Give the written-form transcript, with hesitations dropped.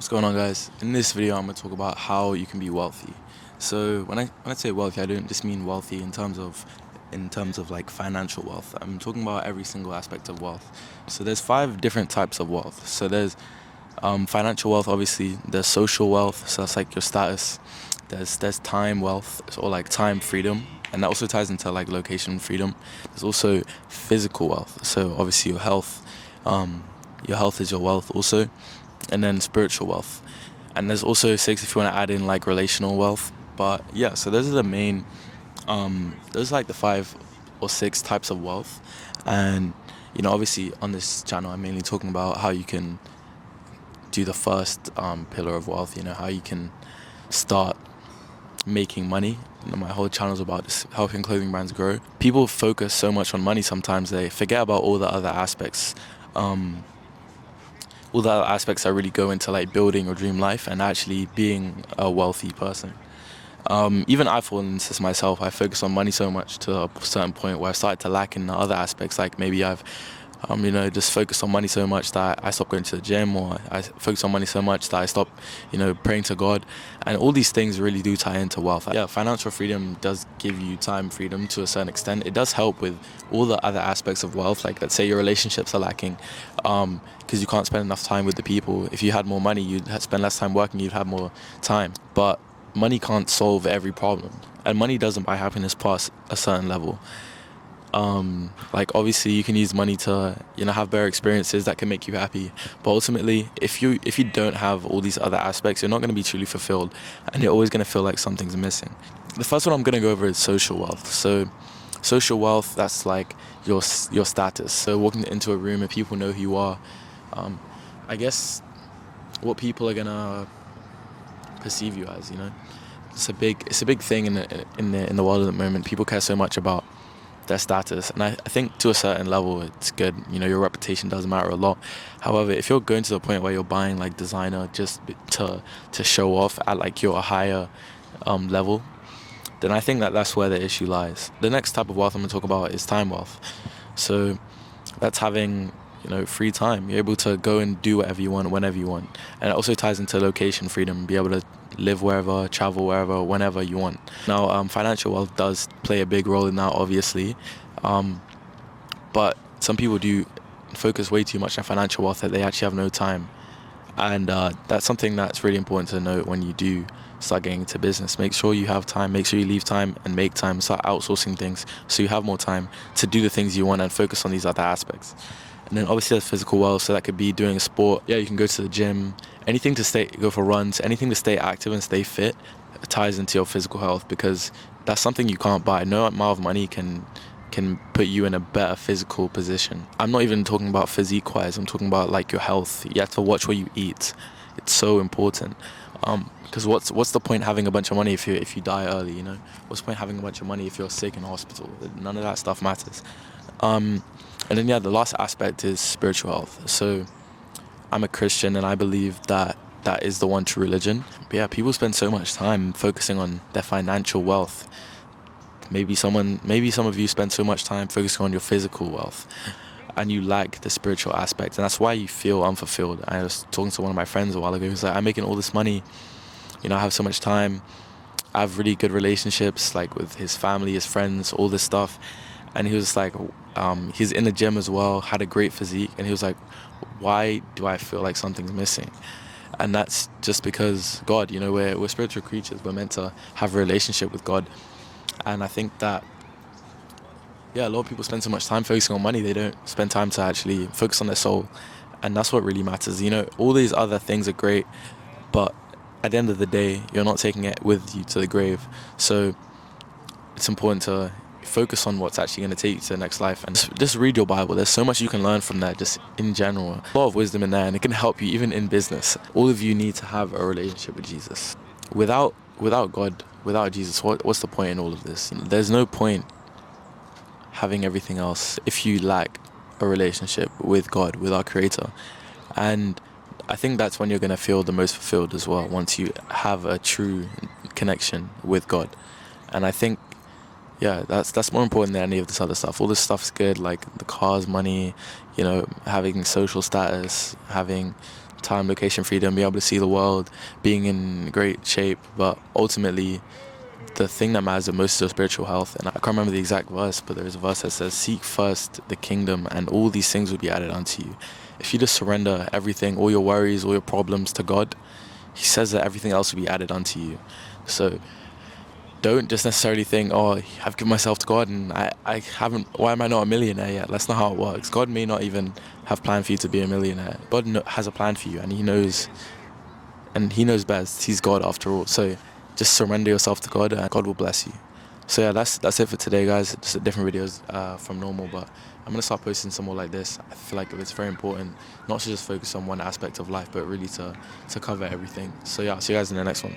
What's going on, guys? In this video I'm going to talk about how you can be wealthy. So when I say wealthy, I don't just mean wealthy in terms of like financial wealth. I'm talking about every single aspect of wealth. So there's five different types of wealth. So there's financial wealth, obviously. There's social wealth, so that's like your status. There's time wealth, or like time freedom, and that also ties into like location freedom. There's also physical wealth, so obviously your health. Your health is your wealth also, and then spiritual wealth. And there's also six if you want to add in like relational wealth. But yeah, so those are the main, those are like the five or six types of wealth. And obviously on this channel, I'm mainly talking about how you can do the first pillar of wealth. How you can start making money. My whole channel is about just helping clothing brands grow. People focus so much on money sometimes they forget about all the other aspects. All the other aspects that really go into like building your dream life and actually being a wealthy person. Even I've fallen into this myself. I focus on money so much to a certain point where I started to lack in the other aspects. Like maybe I've, just focused on money so much that I stopped going to the gym, or I focused on money so much that I stopped, praying to God. And all these things really do tie into wealth. Yeah, financial freedom does give you time freedom to a certain extent. It does help with all the other aspects of wealth. Like let's say your relationships are lacking, because you can't spend enough time with the people. If you had more money, you'd spend less time working, you'd have more time. But money can't solve every problem, and money doesn't buy happiness past a certain level. Like obviously you can use money to have better experiences that can make you happy, but ultimately if you don't have all these other aspects, you're not going to be truly fulfilled, and you're always going to feel like something's missing. The first one I'm going to go over is social wealth. So social wealth, that's like your status. So walking into a room and people know who you are, I guess what people are gonna perceive you as. It's a big thing in the world at the moment. People care so much about their status, and I think to a certain level it's good. Your reputation does matter a lot. However, if you're going to the point where you're buying like designer just to show off at like your higher level, then I think that's where the issue lies. The next type of wealth I'm going to talk about is time wealth. So that's having free time. You're able to go and do whatever you want whenever you want, and it also ties into location freedom. Be able to live wherever, travel wherever, whenever you want. Now, financial wealth does play a big role in that, obviously, but some people do focus way too much on financial wealth that they actually have no time, and that's something that's really important to note when you do start getting into business. Make sure you have time, make sure you leave time and make time, start outsourcing things so you have more time to do the things you want and focus on these other aspects. And then obviously there's physical wealth, so that could be doing a sport. Yeah, you can go to the gym, anything to go for runs, anything to stay active and stay fit ties into your physical health, because that's something you can't buy. No amount of money can put you in a better physical position. I'm not even talking about physique wise, I'm talking about like your health. You have to watch what you eat. It's so important. Because what's the point having a bunch of money if you die early? What's the point having a bunch of money if you're sick in a hospital? None of that stuff matters. And then the last aspect is spiritual health. So I'm a Christian and I believe that is the one true religion. But yeah, people spend so much time focusing on their financial wealth. Maybe some of you spend so much time focusing on your physical wealth, and you lack the spiritual aspect, and that's why you feel unfulfilled. I was talking to one of my friends a while ago. He was like, I'm making all this money, I have so much time, I have really good relationships like with his family, his friends, all this stuff. And he was like, he's in the gym as well, had a great physique, and he was like, why do I feel like something's missing? And that's just because God, we're spiritual creatures. We're meant to have a relationship with God. And I think that, yeah, a lot of people spend so much time focusing on money, they don't spend time to actually focus on their soul. And that's what really matters. All these other things are great, but at the end of the day, you're not taking it with you to the grave. So it's important to focus on what's actually going to take you to the next life, and just read your Bible. There's so much you can learn from that, just in general. A lot of wisdom in there, and it can help you even in business. All of you need to have a relationship with Jesus. Without God, without Jesus, what's the point in all of this? There's no point having everything else if you lack a relationship with God, with our Creator. And I think that's when you're going to feel the most fulfilled as well, once you have a true connection with God. And I think, yeah, that's more important than any of this other stuff. All this stuff's good, like the cars, money, having social status, having time, location freedom, being able to see the world, being in great shape. But ultimately, the thing that matters the most is your spiritual health. And I can't remember the exact verse, but there's a verse that says, "Seek first the kingdom, and all these things will be added unto you." If you just surrender everything, all your worries, all your problems to God, He says that everything else will be added unto you. So don't just necessarily think, oh, I've given myself to God and I haven't, why am I not a millionaire yet? That's not how it works. God may not even have planned for you to be a millionaire. God has a plan for you, and He knows best. He's God after all. So just surrender yourself to God and God will bless you. So yeah, that's it for today, guys. Just different videos from normal, but I'm gonna start posting some more like this. I feel like it's very important not to just focus on one aspect of life, but really to cover everything. So yeah, I'll see you guys in the next one.